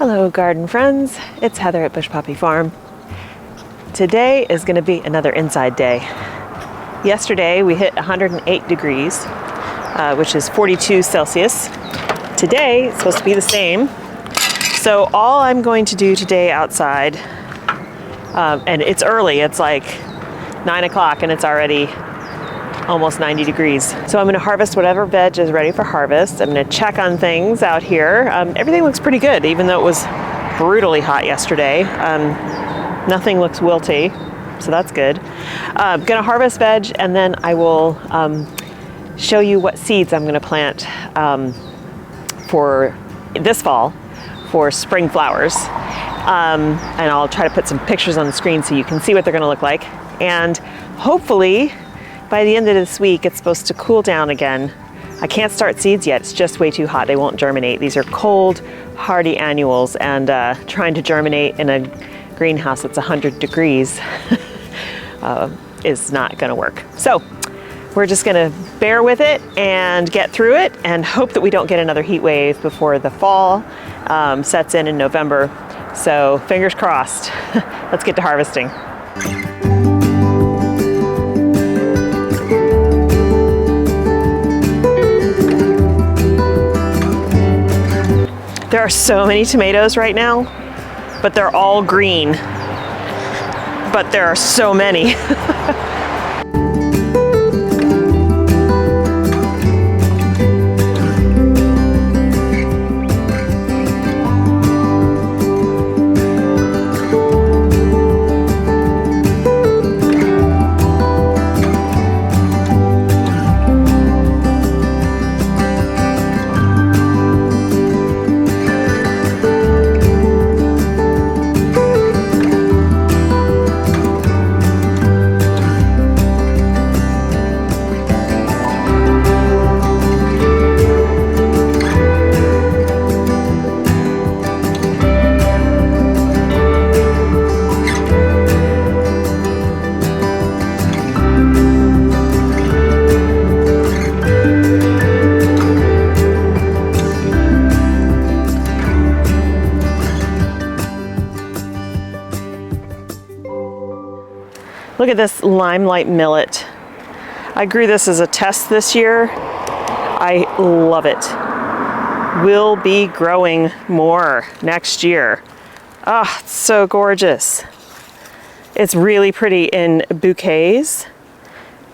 Hello garden friends, it's Heather at Bush Poppy Farm. Today is going to be another inside day. Yesterday we hit 108 degrees, which is 42 Celsius. Today it's supposed to be the same. So all I'm going to do today outside, and it's early, it's like 9 o'clock and it's already almost 90 degrees. So I'm going to harvest whatever veg is ready for harvest. I'm going to check on things out here. Everything looks pretty good, even though it was brutally hot yesterday. Nothing looks wilty, so that's good. I'm going to harvest veg, and then I will show you what seeds I'm going to plant for this fall for spring flowers. And I'll try to put some pictures on the screen so you can see what they're going to look like. And hopefully, by the end of this week, it's supposed to cool down again. I can't start seeds yet. It's just way too hot. They won't germinate. These are cold, hardy annuals, and trying to germinate in a greenhouse that's 100 degrees is not going to work. So we're just going to bear with it and get through it and hope that we don't get another heat wave before the fall sets in November. So fingers crossed. Let's get to harvesting. There are so many tomatoes right now, but they're all green. But there are so many. Look at this limelight millet. I grew this as a test this year. I love it. Will be growing more next year. Oh, it's so gorgeous. It's really pretty in bouquets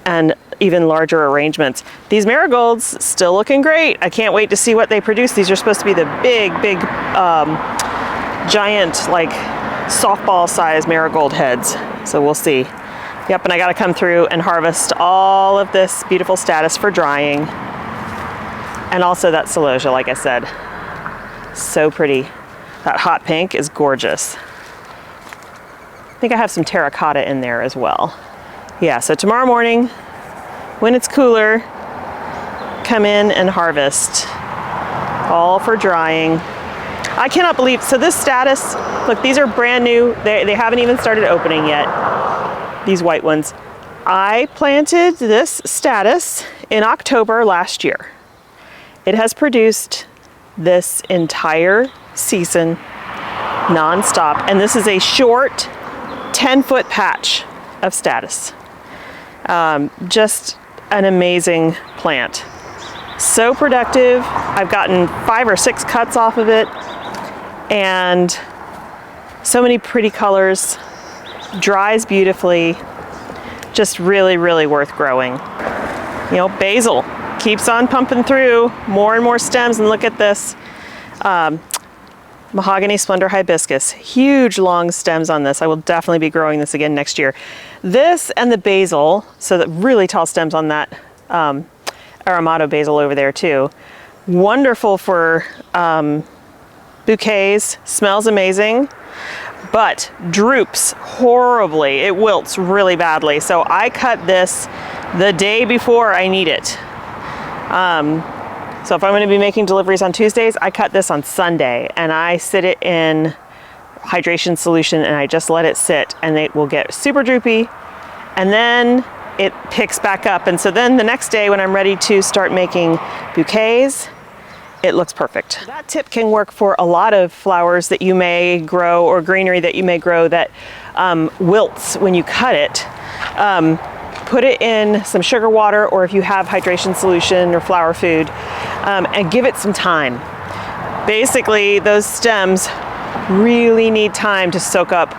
and even larger arrangements. These marigolds still looking great. I can't wait to see what they produce. These are supposed to be the big, giant, like softball size marigold heads. So we'll see. Yep, and I gotta come through and harvest all of this beautiful statice for drying. And also that celosia, like I said. So pretty. That hot pink is gorgeous. I think I have some terracotta in there as well. Yeah, so tomorrow morning, when it's cooler, come in and harvest. All for drying. I cannot believe, so this statice, look, these are brand new. They haven't even started opening yet. These white ones. I planted this statice in October last year. It has produced this entire season nonstop, and this is a short 10-foot patch of statice. Just an amazing plant. So productive. I've gotten 5 or 6 cuts off of it, and so many pretty colors. Dries beautifully. Just really, really worth growing. You know, basil keeps on pumping through more and more stems, and look at this. Mahogany Splendor Hibiscus. Huge long stems on this. I will definitely be growing this again next year. This and the basil, so the really tall stems on that Aromato basil over there too. Wonderful for bouquets, smells amazing, but droops horribly. It wilts really badly. So I cut this the day before I need it. So if I'm going to be making deliveries on Tuesdays, I cut this on Sunday, and I sit it in hydration solution, and I just let it sit, and it will get super droopy, and then it picks back up. And so then the next day when I'm ready to start making bouquets, it looks perfect. That tip can work for a lot of flowers that you may grow or greenery that you may grow that wilts when you cut it. Put it in some sugar water, or if you have hydration solution or flower food, and give it some time. Basically, those stems really need time to soak up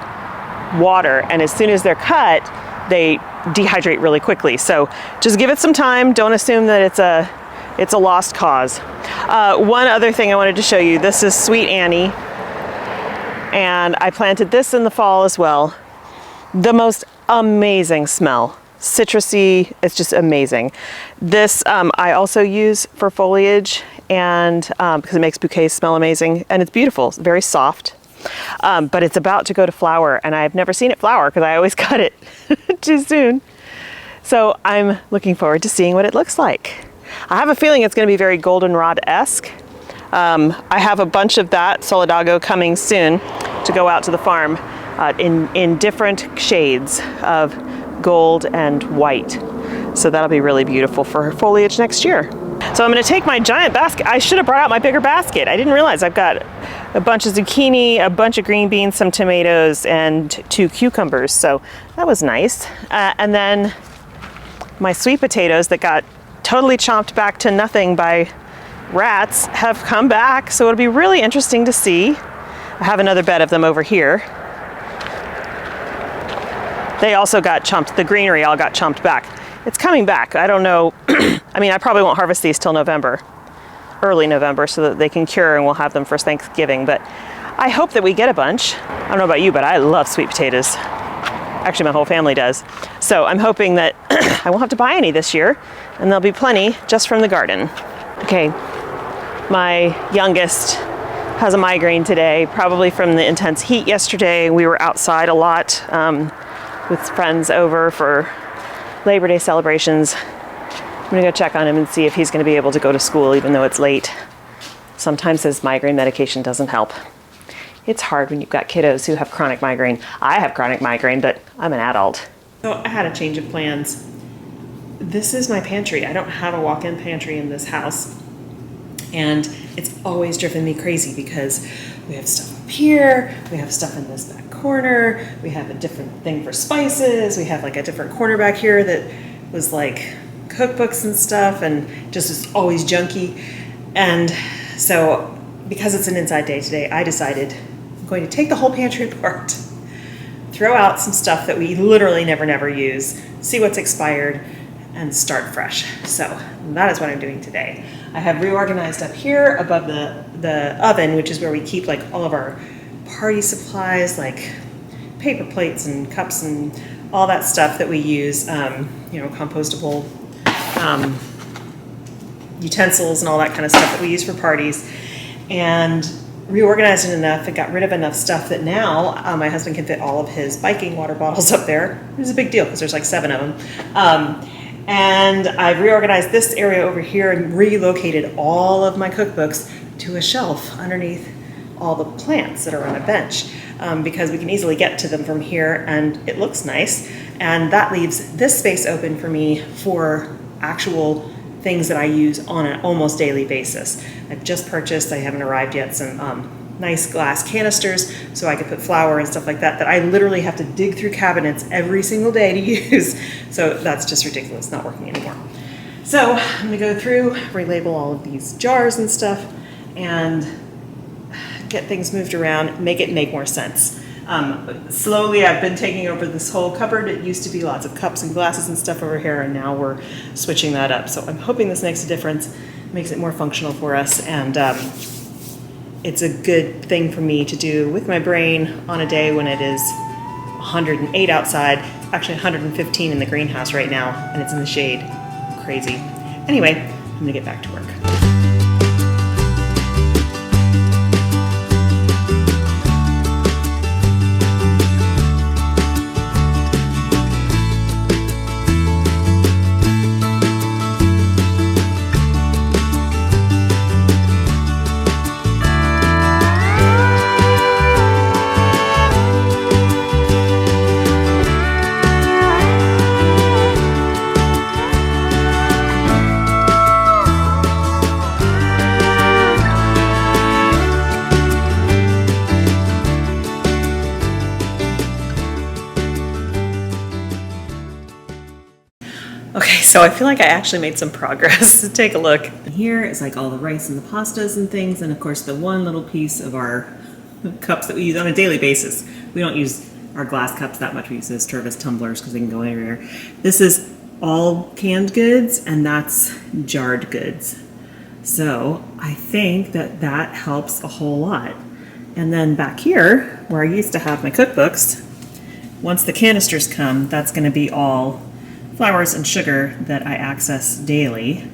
water, and as soon as they're cut, they dehydrate really quickly. So just give it some time. Don't assume that it's a lost cause. One other thing I wanted to show you, this is Sweet Annie, and I planted this in the fall as well. The most amazing smell. Citrusy, it's just amazing. This I also use for foliage, and because it makes bouquets smell amazing, and it's beautiful, it's very soft. But it's about to go to flower, and I've never seen it flower because I always cut it too soon. So I'm looking forward to seeing what it looks like. I have a feeling it's going to be very goldenrod-esque. I have a bunch of that sourdough coming soon to go out to the farm in different shades of gold and white. So that'll be really beautiful for foliage next year. So I'm going to take my giant basket. I should have brought out my bigger basket. I didn't realize I've got a bunch of zucchini, a bunch of green beans, some tomatoes, and 2 cucumbers. So that was nice. And then my sweet potatoes that got totally chomped back to nothing by rats have come back. So it'll be really interesting to see. I have another bed of them over here. They also got chomped, the greenery all got chomped back. It's coming back. I don't know. I mean, I probably won't harvest these till November, early November, so that they can cure and we'll have them for Thanksgiving. But I hope that we get a bunch. I don't know about you, but I love sweet potatoes. Actually, my whole family does. So I'm hoping that I won't have to buy any this year, and there'll be plenty just from the garden. Okay, my youngest has a migraine today, probably from the intense heat yesterday. We were outside a lot with friends over for Labor Day celebrations. I'm gonna go check on him and see if he's gonna be able to go to school even though it's late. Sometimes his migraine medication doesn't help. It's hard when you've got kiddos who have chronic migraine. I have chronic migraine, but I'm an adult. So I had a change of plans. This is my pantry. I don't have a walk-in pantry in this house. And it's always driven me crazy because we have stuff up here, we have stuff in this back corner, we have a different thing for spices, we have like a different corner back here that was like cookbooks and stuff, and just is always junky. And so because it's an inside day today, I decided I'm going to take the whole pantry apart, throw out some stuff that we literally never use, see what's expired, and start fresh. So that is what I'm doing today. I have reorganized up here above the oven, which is where we keep like all of our party supplies, like paper plates and cups and all that stuff that we use, compostable utensils and all that kind of stuff that we use for parties. And reorganized it enough and got rid of enough stuff that now my husband can fit all of his biking water bottles up there. It was a big deal because there's like 7 of them. And I've reorganized this area over here and relocated all of my cookbooks to a shelf underneath all the plants that are on a bench, because we can easily get to them from here and it looks nice. And that leaves this space open for me for actual things that I use on an almost daily basis. I've just purchased, I haven't arrived yet, some nice glass canisters so I could put flour and stuff like that that I literally have to dig through cabinets every single day to use. So that's just ridiculous, not working anymore. So I'm gonna go through, relabel all of these jars and stuff, and get things moved around, make it make more sense. Slowly I've been taking over this whole cupboard. It used to be lots of cups and glasses and stuff over here, and now we're switching that up. So I'm hoping this makes a difference, makes it more functional for us, and it's a good thing for me to do with my brain on a day when it is 108 outside, actually 115 in the greenhouse right now, and it's in the shade. Crazy. Anyway, I'm gonna get back to work. So I feel like I actually made some progress. Take a look. Here is like all the rice and the pastas and things, and of course the one little piece of our cups that we use on a daily basis. We don't use our glass cups that much. We use those service tumblers because they can go anywhere. This is all canned goods, and that's jarred goods. So I think that that helps a whole lot. And then back here, where I used to have my cookbooks, once the canisters come, that's going to be all flours and sugar that I access daily.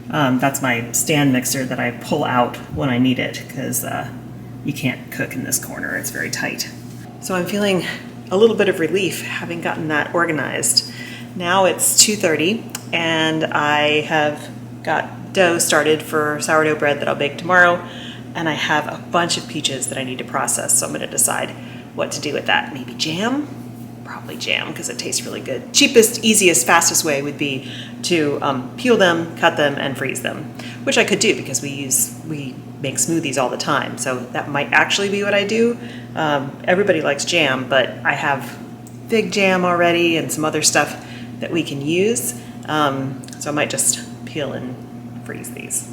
That's my stand mixer that I pull out when I need it, because you can't cook in this corner. It's very tight. So I'm feeling a little bit of relief having gotten that organized. Now it's 2:30 and I have got dough started for sourdough bread that I'll bake tomorrow, and I have a bunch of peaches that I need to process, so I'm going to decide what to do with that. Maybe jam? Probably jam, because it tastes really good. Cheapest, easiest, fastest way would be to peel them, cut them, and freeze them, which I could do because we make smoothies all the time, so that might actually be what I do. Everybody likes jam, but I have fig jam already and some other stuff that we can use, so I might just peel and freeze these.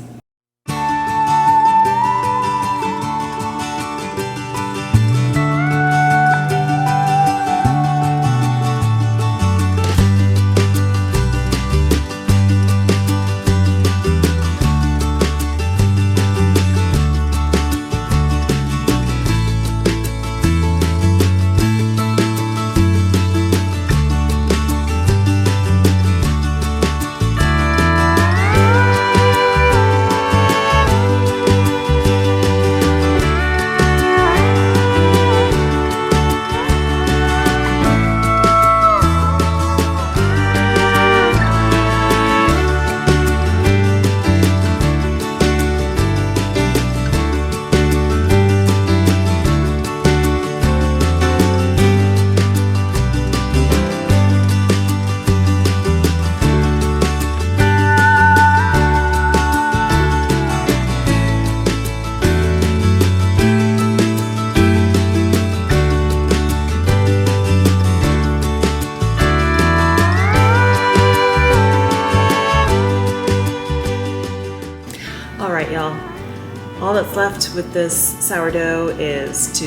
All that's left with this sourdough is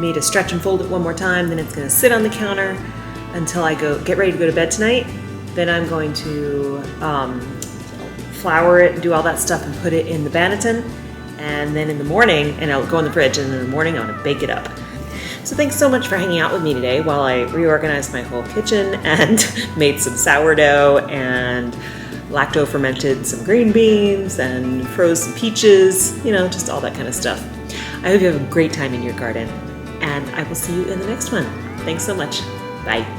me to stretch and fold it one more time. Then it's going to sit on the counter until I get ready to go to bed tonight. Then I'm going to flour it and do all that stuff and put it in the Banneton. And then in the morning, and I'll go in the fridge, and in the morning I'm going to bake it up. So thanks so much for hanging out with me today while I reorganized my whole kitchen and made some sourdough and lacto-fermented some green beans and froze some peaches, just all that kind of stuff. I hope you have a great time in your garden, and I will see you in the next one. Thanks so much. Bye.